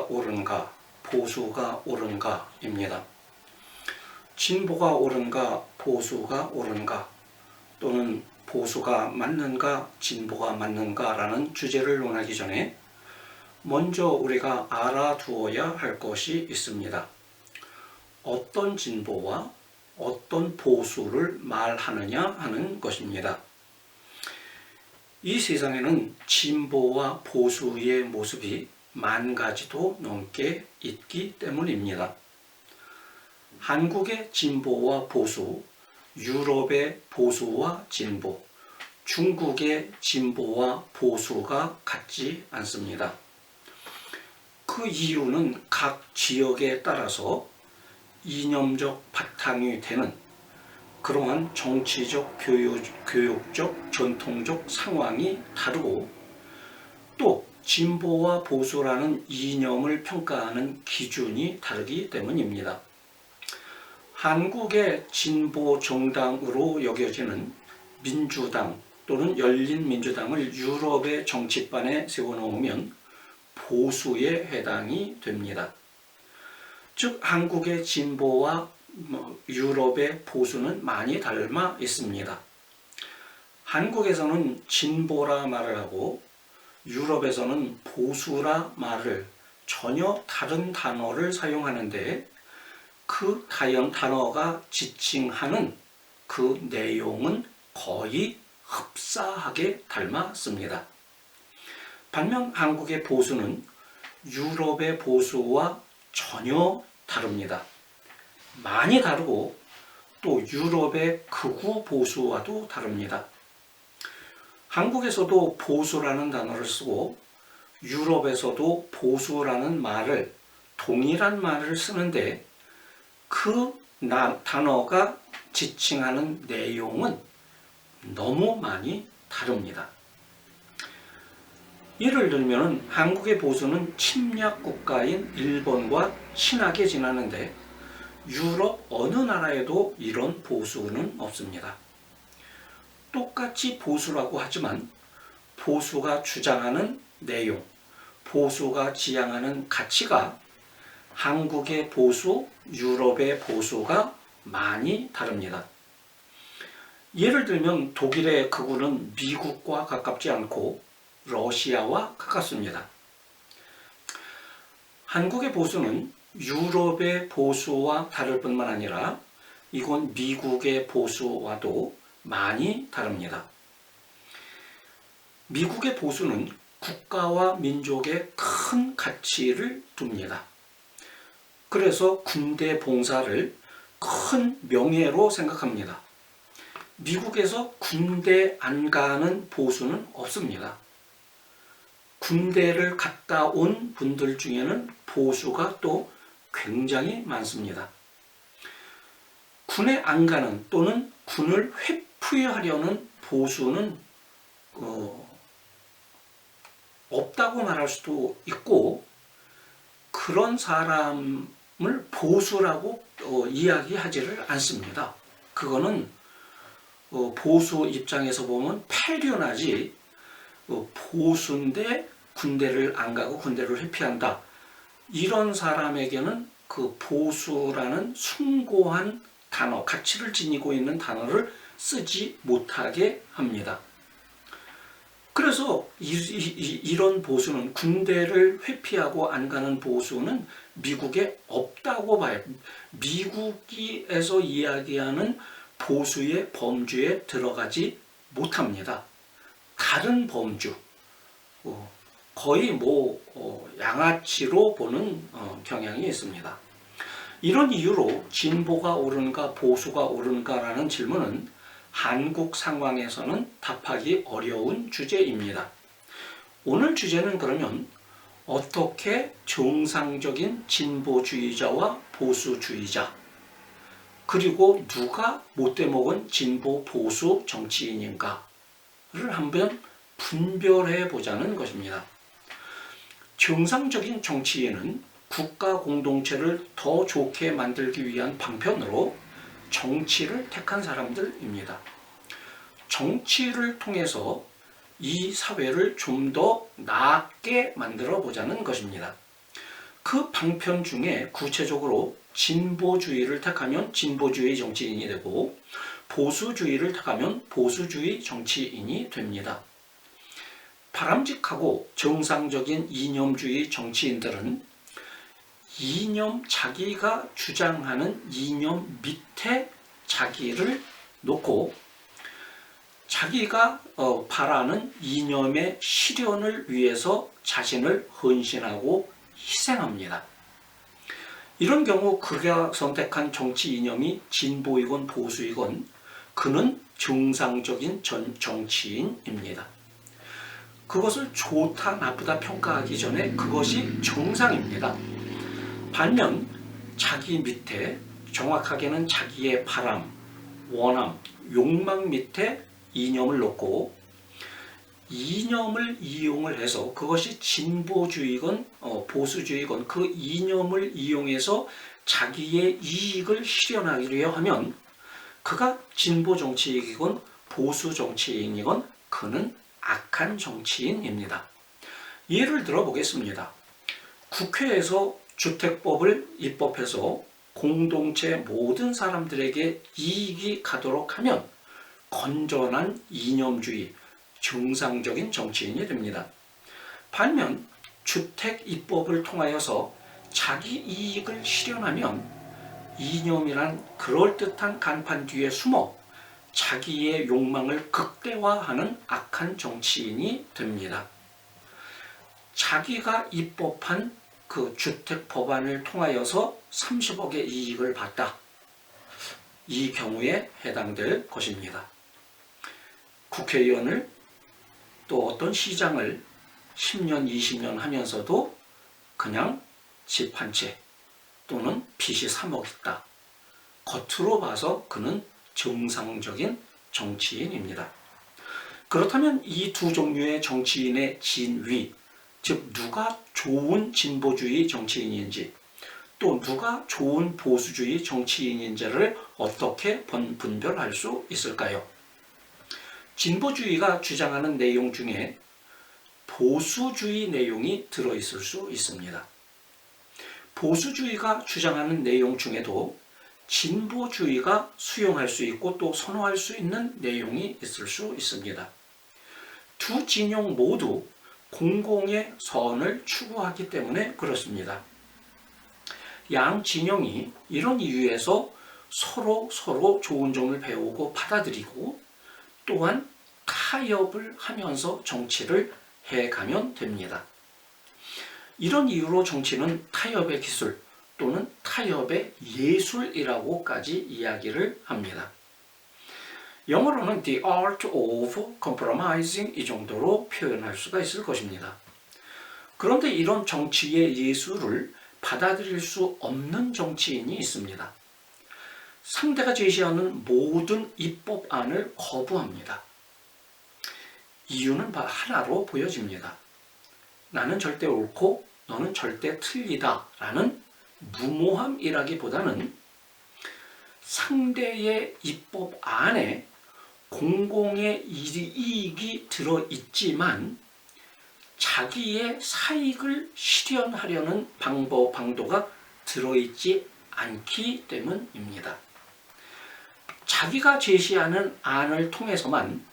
진보가 옳은가, 보수가 옳은가입니다. 진보가 옳은가, 보수가 옳은가, 또는 보수가 맞는가, 진보가 맞는가라는 주제를 논하기 전에 먼저 우리가 알아두어야 할 것이 있습니다. 어떤 진보와 어떤 보수를 말하느냐 하는 것입니다. 이 세상에는 진보와 보수의 모습이 10,000가지도 넘게 있기 때문입니다. 한국의 진보와 보수, 유럽의 보수와 진보, 중국의 진보와 보수가 같지 않습니다. 그 이유는 각 지역에 따라서 이념적 바탕이 되는 그러한 정치적, 교육적, 전통적 상황이 다르고, 또 진보와 보수라는 이념을 평가하는 기준이 다르기 때문입니다. 한국의 진보 정당으로 여겨지는 민주당 또는 열린민주당을 유럽의 정치판에 세워놓으면 보수에 해당이 됩니다. 즉 한국의 진보와 유럽의 보수는 많이 닮아 있습니다. 한국에서는 진보라 말을 하고 유럽에서는 보수라 말을 전혀 다른 단어를 사용하는데, 그 단어가 지칭하는 그 내용은 거의 흡사하게 닮았습니다. 반면 한국의 보수는 유럽의 보수와 전혀 다릅니다. 많이 다르고 또 유럽의 극우 보수와도 다릅니다. 한국에서도 보수라는 단어를 쓰고 유럽에서도 보수라는 말을, 동일한 말을 쓰는데 그 단어가 지칭하는 내용은 너무 많이 다릅니다. 예를 들면 한국의 보수는 침략 국가인 일본과 친하게 지내는데 유럽 어느 나라에도 이런 보수는 없습니다. 똑같이 보수라고 하지만 보수가 주장하는 내용, 보수가 지향하는 가치가 한국의 보수, 유럽의 보수가 많이 다릅니다. 예를 들면 독일의 극우는 미국과 가깝지 않고 러시아와 가깝습니다. 한국의 보수는 유럽의 보수와 다를 뿐만 아니라 이건 미국의 보수와도 많이 다릅니다. 미국의 보수는 국가와 민족에 큰 가치를 둡니다. 그래서 군대 봉사를 큰 명예로 생각합니다. 미국에서 군대 안 가는 보수는 없습니다. 군대를 갔다 온 분들 중에는 보수가 또 굉장히 많습니다. 군에 안 가는 또는 군을 회피하려는 보수는 없다고 말할 수도 있고, 그런 사람을 보수라고 이야기하지를 않습니다. 그거는 보수 입장에서 보면 폐륜하지, 보수인데 군대를 안 가고 군대를 회피한다, 이런 사람에게는 그 보수라는 숭고한 단어, 가치를 지니고 있는 단어를 쓰지 못하게 합니다. 그래서 이런 보수는, 군대를 회피하고 안 가는 보수는 미국에 없다고 봐요. 미국에서 이야기하는 보수의 범주에 들어가지 못합니다. 다른 범주, 거의 양아치로 보는 경향이 있습니다. 이런 이유로 진보가 옳은가 보수가 옳은가라는 질문은 한국 상황에서는 답하기 어려운 주제입니다. 오늘 주제는 그러면 어떻게 정상적인 진보주의자와 보수주의자, 그리고 누가 못돼 먹은 진보 보수 정치인인가를 한번 분별해 보자는 것입니다. 정상적인 정치인은 국가 공동체를 더 좋게 만들기 위한 방편으로 정치를 택한 사람들입니다. 정치를 통해서 이 사회를 좀 더 나게 만들어 보자는 것입니다. 그 방편 중에 구체적으로 진보주의를 택하면 진보주의 정치인이 되고 보수주의를 택하면 보수주의 정치인이 됩니다. 바람직하고 정상적인 이념주의 정치인들은 자기가 주장하는 이념 밑에 자기를 놓고 자기가 바라는 이념의 실현을 위해서 자신을 헌신하고 희생합니다. 이런 경우 그가 선택한 정치 이념이 진보이건 보수이건 그는 정상적인 정치인입니다. 그것을 좋다 나쁘다 평가하기 전에 그것이 정상입니다. 반면 자기 밑에, 정확하게는 자기의 바람, 원함, 욕망 밑에 이념을 놓고 이념을 이용을 해서 그것이 진보주의건 보수주의건 그 이념을 이용해서 자기의 이익을 실현하려 하면 그가 진보 정치인이건 보수 정치인이건 그는 악한 정치인입니다. 예를 들어 보겠습니다. 국회에서 주택법을 입법해서 공동체 모든 사람들에게 이익이 가도록 하면 건전한 이념주의, 정상적인 정치인이 됩니다. 반면 주택 입법을 통하여서 자기 이익을 실현하면 이념이란 그럴듯한 간판 뒤에 숨어 자기의 욕망을 극대화하는 악한 정치인이 됩니다. 자기가 입법한 그 주택 법안을 통하여서 30억의 이익을 봤다. 이 경우에 해당될 것입니다. 국회의원을 또 어떤 시장을 10년, 20년 하면서도 그냥 집 한 채 또는 빚이 3억 있다. 겉으로 봐서 그는 정상적인 정치인입니다. 그렇다면 이 두 종류의 정치인의 진위, 즉 누가 좋은 진보주의 정치인인지 또 누가 좋은 보수주의 정치인인지를 어떻게 분별할 수 있을까요? 진보주의가 주장하는 내용 중에 보수주의 내용이 들어있을 수 있습니다. 보수주의가 주장하는 내용 중에도 진보주의가 수용할 수 있고 또 선호할 수 있는 내용이 있을 수 있습니다. 두 진영 모두 공공의 선을 추구하기 때문에 그렇습니다. 양 진영이 이런 이유에서 서로 좋은 점을 배우고 받아들이고 또한 타협을 하면서 정치를 해가면 됩니다. 이런 이유로 정치는 타협의 기술 또는 타협의 예술이라고까지 이야기를 합니다. 영어로는 The Art of Compromising 이 정도로 표현할 수가 있을 것입니다. 그런데 이런 정치의 예술을 받아들일 수 없는 정치인이 있습니다. 상대가 제시하는 모든 입법안을 거부합니다. 이유는 하나로 보여집니다. 나는 절대 옳고 너는 절대 틀리다 라는 무모함이라기보다는 상대의 입법안에 공공의 이익이 들어있지만 자기의 사익을 실현하려는 방도가 들어있지 않기 때문입니다. 자기가 제시하는 안을 통해서만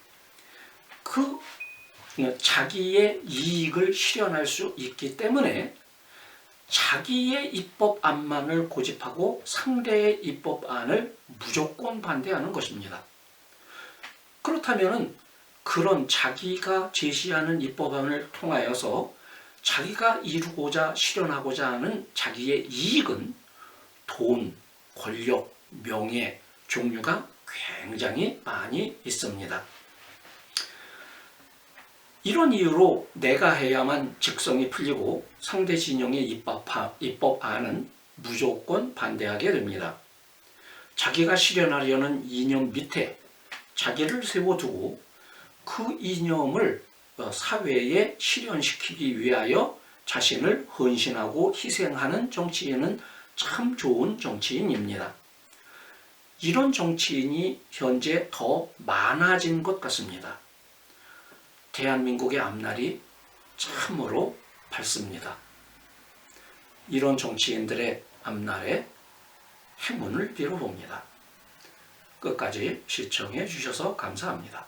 자기의 이익을 실현할 수 있기 때문에 자기의 입법안만을 고집하고 상대의 입법안을 무조건 반대하는 것입니다. 그렇다면 그런 자기가 제시하는 입법안을 통하여서 자기가 이루고자 실현하고자 하는 자기의 이익은 돈, 권력, 명예, 종류가 굉장히 많이 있습니다. 이런 이유로 내가 해야만 직성이 풀리고 상대 진영의 입법안은 무조건 반대하게 됩니다. 자기가 실현하려는 이념 밑에 자기를 세워두고 그 이념을 사회에 실현시키기 위하여 자신을 헌신하고 희생하는 정치인은 참 좋은 정치인입니다. 이런 정치인이 현재 더 많아진 것 같습니다. 대한민국의 앞날이 참으로 밝습니다. 이런 정치인들의 앞날에 행운을 빌어봅니다. 끝까지 시청해 주셔서 감사합니다.